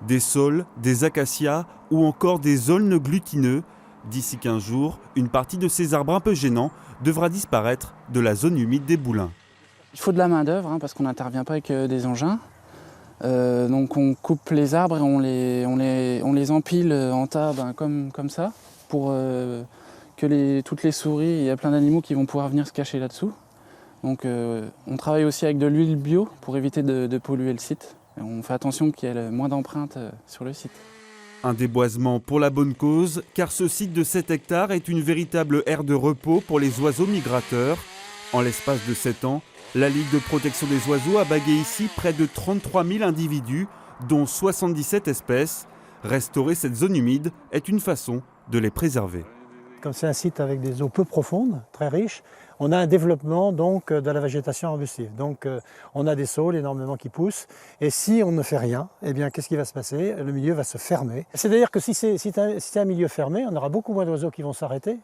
Des saules, des acacias ou encore des aulnes glutineux. D'ici 15 jours, une partie de ces arbres un peu gênants devra disparaître de la zone humide des Boulins. Il faut de la main-d'œuvre parce qu'on n'intervient pas avec des engins. Donc on coupe les arbres et on les empile en tas comme ça pour que toutes les souris, il y a plein d'animaux qui vont pouvoir venir se cacher là-dessous. Donc on travaille aussi avec de l'huile bio pour éviter de polluer le site. Et on fait attention qu'il y ait moins d'empreintes sur le site. Un déboisement pour la bonne cause, car ce site de 7 hectares est une véritable aire de repos pour les oiseaux migrateurs. En l'espace de 7 ans, la Ligue de protection des oiseaux a bagué ici près de 33 000 individus, dont 77 espèces. Restaurer cette zone humide est une façon de les préserver. Comme c'est un site avec des eaux peu profondes, très riches, on a un développement donc de la végétation arbustive. Donc on a des saules énormément qui poussent. Et si on ne fait rien, eh bien qu'est-ce qui va se passer? Le milieu va se fermer. C'est-à-dire que si c'est un milieu fermé, on aura beaucoup moins d'oiseaux qui vont s'arrêter.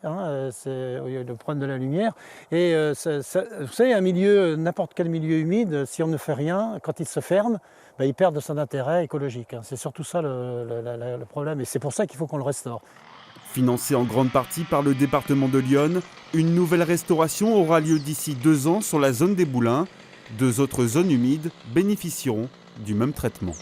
C'est le problème de la lumière. Et vous savez, un milieu, n'importe quel milieu humide, si on ne fait rien, quand il se ferme, il perd de son intérêt écologique. C'est surtout ça le problème. Et c'est pour ça qu'il faut qu'on le restaure. Financée en grande partie par le département de l'Yonne, une nouvelle restauration aura lieu d'ici 2 ans sur la zone des Boulins. 2 autres zones humides bénéficieront du même traitement.